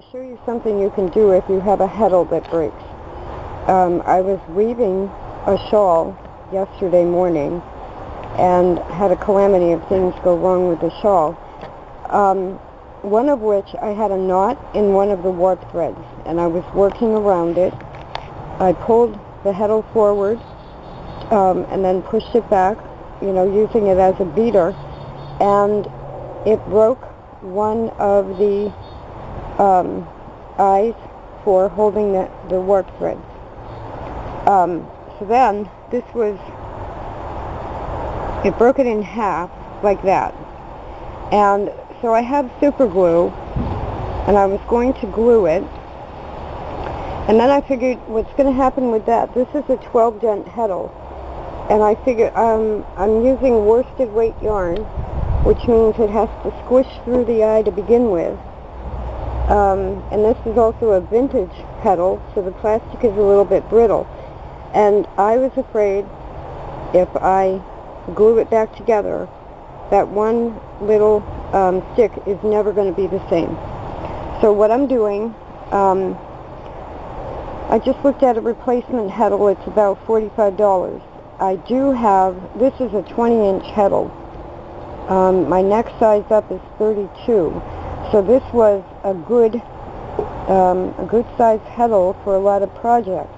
to show you something you can do if you have a heddle that breaks. I was weaving a shawl yesterday morning and had a calamity of things go wrong with the shawl. One of which I had a knot in one of the warp threads, and I was working around it. I pulled the heddle forward and then pushed it back, using it as a beater, and it broke one of the eyes for holding the warp thread. So then it broke it in half like that. And so I have super glue, and I was going to glue it. And then I figured what's going to happen with that, this is a 12 dent heddle. And I figured I'm using worsted weight yarn, which means it has to squish through the eye to begin with. And this is also a vintage heddle, so the plastic is a little bit brittle. And I was afraid if I glue it back together, that one little stick is never going to be the same. So what I'm doing, I just looked at a replacement heddle. It's about $45. I do have, this is a 20-inch heddle. My next size up is 32. So this was a good size heddle for a lot of projects.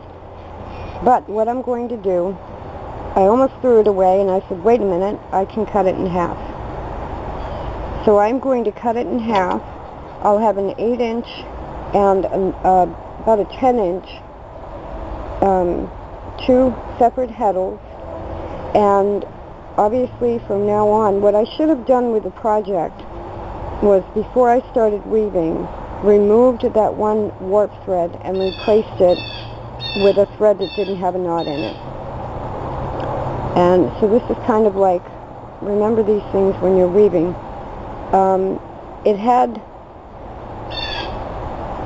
But what I'm going to do, I almost threw it away, and I said, wait a minute, I can cut it in half. So I'm going to cut it in half. I'll have an 8-inch and about a 10-inch, two separate heddles. And obviously from now on, what I should have done with the project was, before I started weaving, removed that one warp thread and replaced it with a thread that didn't have a knot in it. And so this is kind of like, remember these things when you're weaving.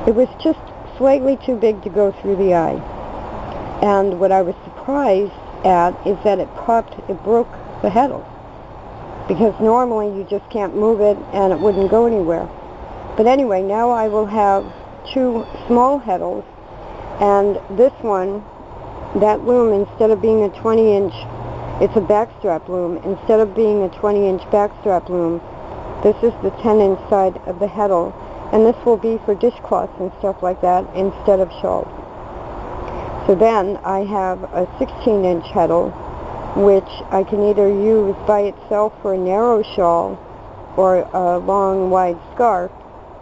It was just slightly too big to go through the eye. And what I was surprised at is that it broke the heddle. Because normally you just can't move it and it wouldn't go anywhere. But anyway, now I will have two small heddles, and this one, that loom, instead of being a 20-inch, it's a backstrap loom. Instead of being a 20-inch backstrap loom, this is the 10-inch side of the heddle, and this will be for dishcloths and stuff like that instead of shawls. So then I have a 16-inch heddle, which I can either use by itself for a narrow shawl or a long, wide scarf,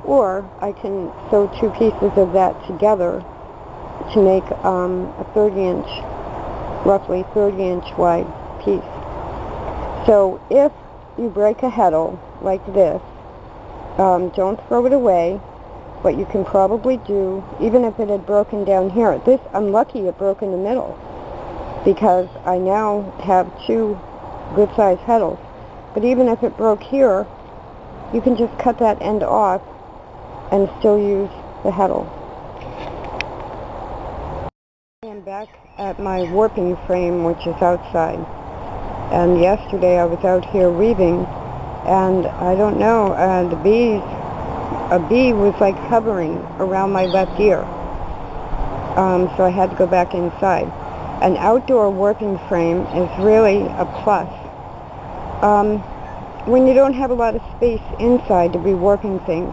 or I can sew two pieces of that together to make a 30-inch, roughly 30-inch wide piece. So if you break a heddle like this, don't throw it away. What you can probably do, even if it had broken down here, I'm lucky it broke in the middle, because I now have two good-sized heddles. But even if it broke here, you can just cut that end off and still use the heddle. I am back at my warping frame, which is outside. And yesterday I was out here weaving, and I don't know, a bee was like hovering around my left ear. So I had to go back inside. An outdoor warping frame is really a plus. When you don't have a lot of space inside to be warping things.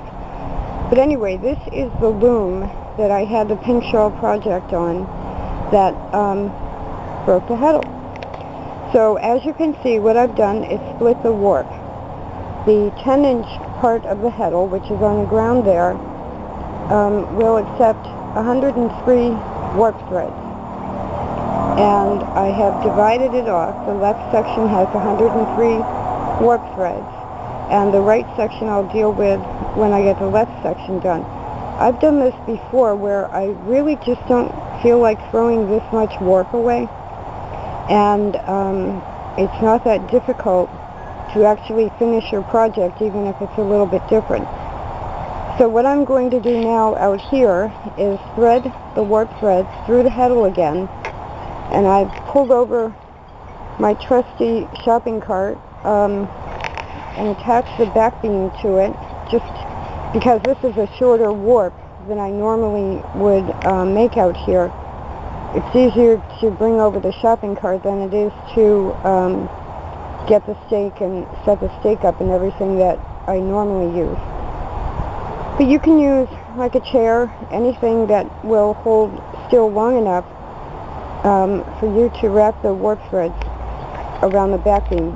But anyway, this is the loom that I had the pink shawl project on that broke the heddle. So as you can see, what I've done is split the warp. The 10-inch part of the heddle, which is on the ground there, will accept 103 warp threads. And I have divided it off. The left section has 103 warp threads, and the right section I'll deal with when I get the left section done. I've done this before where I really just don't feel like throwing this much warp away, and it's not that difficult to actually finish your project, even if it's a little bit different. So what I'm going to do now out here is thread the warp threads through the heddle again, and I've pulled over my trusty shopping cart and attached the back beam to it, just because this is a shorter warp than I normally would make out here. It's easier to bring over the shopping cart than it is to get the stake and set the stake up and everything that I normally use. But you can use like a chair, anything that will hold still long enough for you to wrap the warp threads around the back beam.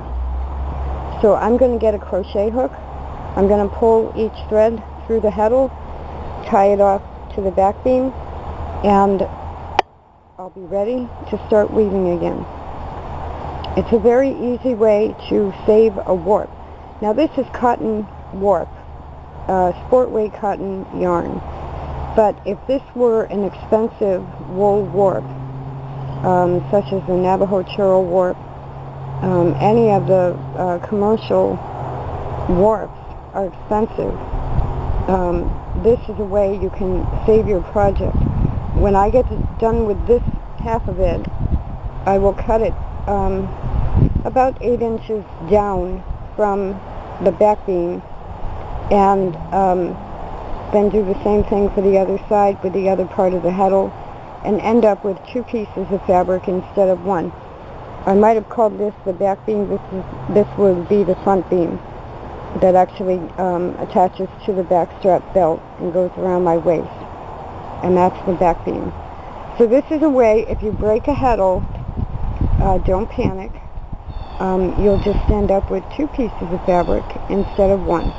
So I'm going to get a crochet hook. I'm going to pull each thread through the heddle, tie it off to the back beam, and I'll be ready to start weaving again. It's a very easy way to save a warp. Now this is cotton warp, sport weight cotton yarn. But if this were an expensive wool warp, such as the Navajo Churro warp, any of the commercial warps are expensive. This is a way you can save your project. When I get done with this half of it, I will cut it about 8 inches down from the back beam, and then do the same thing for the other side with the other part of the heddle, and end up with 2 pieces of fabric instead of 1. I might have called this the back beam. This would be the front beam that actually attaches to the backstrap belt and goes around my waist, and that's the back beam. So this is a way, if you break a heddle, don't panic. You'll just end up with 2 pieces of fabric instead of 1.